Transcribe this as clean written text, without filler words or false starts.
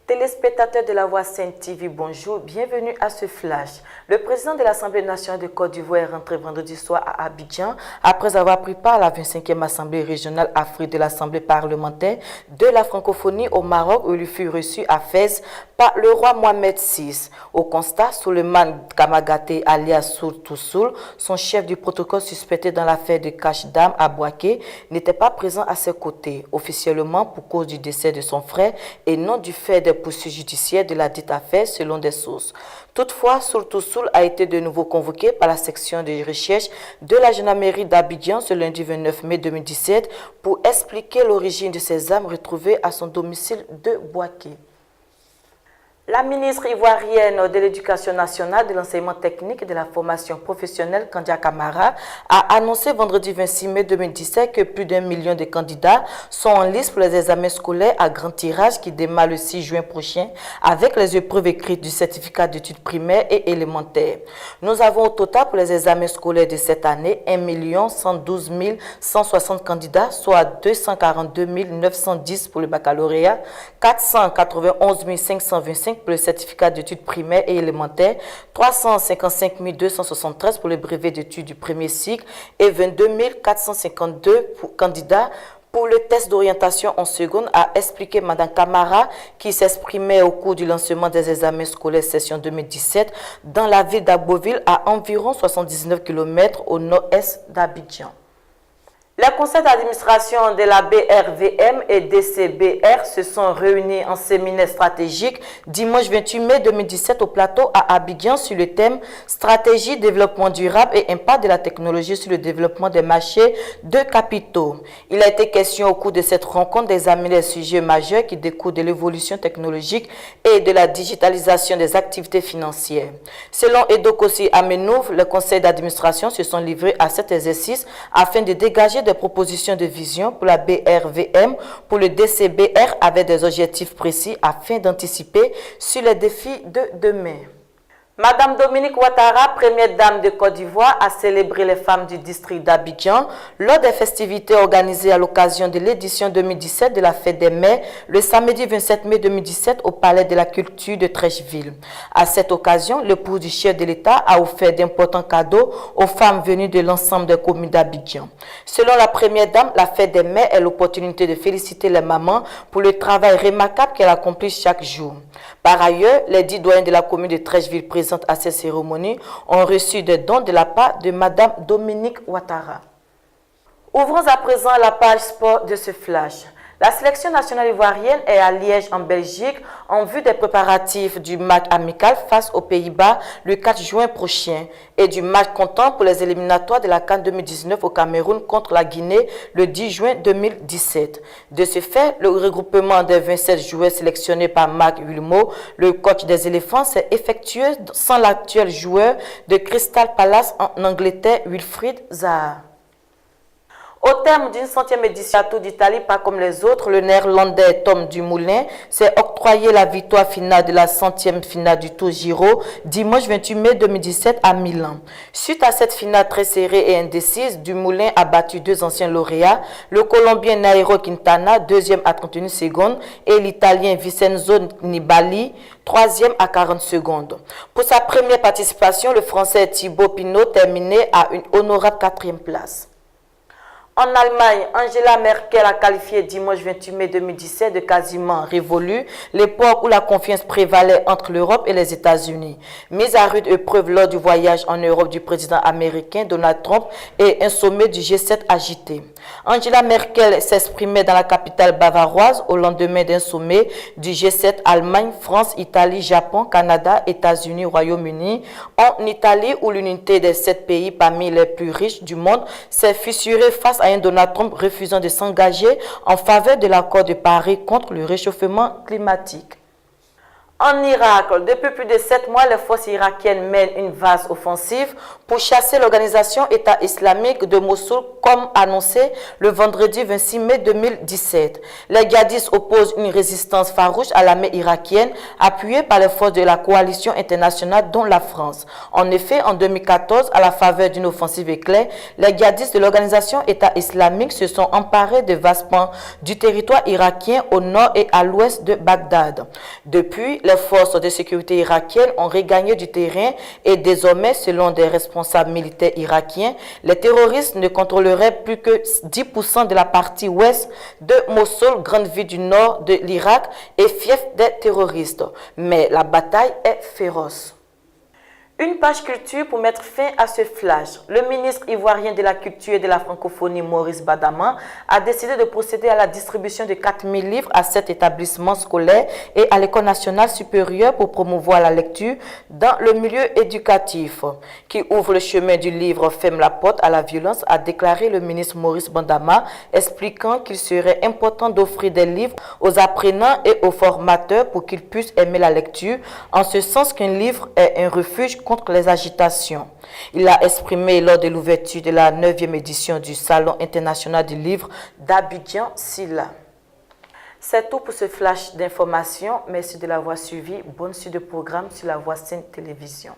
Téléspectateurs de la Voix Sainte TV, bonjour, bienvenue à ce flash. Le président de l'Assemblée nationale de Côte d'Ivoire est rentré vendredi soir à Abidjan après avoir pris part à la 25e Assemblée régionale Afrique de l'Assemblée parlementaire de la francophonie au Maroc où il fut reçu à Fès par le roi Mohamed VI. Au constat, Souleymane Kamagaté alias Soul Toussoul, son chef du protocole suspecté dans l'affaire de cache d'armes à Bouaké, n'était pas présent à ses côtés, officiellement pour cause du décès de son frère et non du fait des poursuites judiciaires de la dite affaire selon des sources. Toutefois, Soul Toussoul a été de nouveau convoqué par la section de recherche de la gendarmerie d'Abidjan ce lundi 29 mai 2017 pour expliquer l'origine de ces armes retrouvées à son domicile de Bouaké. La ministre ivoirienne de l'Éducation nationale, de l'enseignement technique et de la formation professionnelle, Kandia Camara, a annoncé vendredi 26 mai 2017 que plus d'1 million de candidats sont en liste pour les examens scolaires à grand tirage qui démarrent le 6 juin prochain avec les épreuves écrites du certificat d'études primaires et élémentaires. Nous avons au total pour les examens scolaires de cette année 1 112 160 candidats, soit 242 910 pour le baccalauréat, 491 525 pour le certificat d'études primaires et élémentaires, 355 273 pour le brevet d'études du premier cycle et 22 452 candidats pour le test d'orientation en seconde, a expliqué Mme Camara, qui s'exprimait au cours du lancement des examens scolaires session 2017 dans la ville d'Agboville, à environ 79 km au nord-est d'Abidjan. Les conseils d'administration de la BRVM et DCBR se sont réunis en séminaire stratégique dimanche 28 mai 2017 au plateau à Abidjan sur le thème Stratégie, développement durable et impact de la technologie sur le développement des marchés de capitaux. Il a été question au cours de cette rencontre d'examiner les sujets majeurs qui découlent de l'évolution technologique et de la digitalisation des activités financières. Selon Edokossi Amenouf, les conseils d'administration se sont livrés à cet exercice afin de dégager des propositions de vision pour la BRVM, pour le DCBR avec des objectifs précis afin d'anticiper sur les défis de demain. Madame Dominique Ouattara, première dame de Côte d'Ivoire, a célébré les femmes du district d'Abidjan lors des festivités organisées à l'occasion de l'édition 2017 de la Fête des Mères, le samedi 27 mai 2017 au Palais de la Culture de Treichville. À cette occasion, l'épouse du chef de l'État a offert d'importants cadeaux aux femmes venues de l'ensemble des communes d'Abidjan. Selon la première dame, la Fête des Mères est l'opportunité de féliciter les mamans pour le travail remarquable qu'elles accomplissent chaque jour. Par ailleurs, les 10 doyens de la commune de Treichville présentes à ces cérémonies ont reçu des dons de la part de Madame Dominique Ouattara. Ouvrons à présent la page sport de ce flash. La sélection nationale ivoirienne est à Liège en Belgique en vue des préparatifs du match amical face aux Pays-Bas le 4 juin prochain et du match comptant pour les éliminatoires de la CAN 2019 au Cameroun contre la Guinée le 10 juin 2017. De ce fait, le regroupement des 27 joueurs sélectionnés par Marc Wilmot, le coach des éléphants, s'est effectué sans l'actuel joueur de Crystal Palace en Angleterre, Wilfried Zaha. Au terme d'une 100e édition à Tour d'Italie, pas comme les autres, le néerlandais Tom Dumoulin s'est octroyé la victoire finale de la 100e finale du Tour Giro dimanche 28 mai 2017 à Milan. Suite à cette finale très serrée et indécise, Dumoulin a battu deux anciens lauréats, le Colombien Nairo Quintana, 2e à 31 secondes, et l'Italien Vincenzo Nibali, 3e à 40 secondes. Pour sa première participation, le Français Thibaut Pinot terminait à une honorable 4e place. En Allemagne, Angela Merkel a qualifié dimanche 28 mai 2017 de quasiment révolu l'époque où la confiance prévalait entre l'Europe et les États-Unis. Mise à rude épreuve lors du voyage en Europe du président américain Donald Trump et un sommet du G7 agité. Angela Merkel s'exprimait dans la capitale bavaroise au lendemain d'un sommet du G7 Allemagne, France, Italie, Japon, Canada, États-Unis, Royaume-Uni. En Italie, où l'unité des 7 pays parmi les plus riches du monde s'est fissurée face à un Donald Trump refusant de s'engager en faveur de l'accord de Paris contre le réchauffement climatique. En Irak, depuis plus de 7 mois, les forces irakiennes mènent une vaste offensive pour chasser l'organisation État islamique de Mossoul, comme annoncé le vendredi 26 mai 2017. Les djihadistes opposent une résistance farouche à l'armée irakienne, appuyée par les forces de la coalition internationale, dont la France. En effet, en 2014, à la faveur d'une offensive éclair, les djihadistes de l'organisation État islamique se sont emparés de vastes pans du territoire irakien au nord et à l'ouest de Bagdad. Depuis, les forces de sécurité irakiennes ont regagné du terrain et désormais, selon des responsables militaires irakiens, les terroristes ne contrôleraient plus que 10% de la partie ouest de Mossoul, grande ville du nord de l'Irak et fief des terroristes. Mais la bataille est féroce. Une page culture pour mettre fin à ce flash. Le ministre ivoirien de la Culture et de la Francophonie, Maurice Badama, a décidé de procéder à la distribution de 4000 livres à 7 établissements scolaires et à l'École nationale supérieure pour promouvoir la lecture dans le milieu éducatif. Qui ouvre le chemin du livre ferme la porte à la violence, a déclaré le ministre Maurice Badama, expliquant qu'il serait important d'offrir des livres aux apprenants et aux formateurs pour qu'ils puissent aimer la lecture, en ce sens qu'un livre est un refuge contre les agitations. Il l'a exprimé lors de l'ouverture de la 9e édition du Salon international du livre d'Abidjan-Silla. C'est tout pour ce flash d'information. Merci de l'avoir suivi. Bonne suite de programme sur la Voix Sainte Télévision.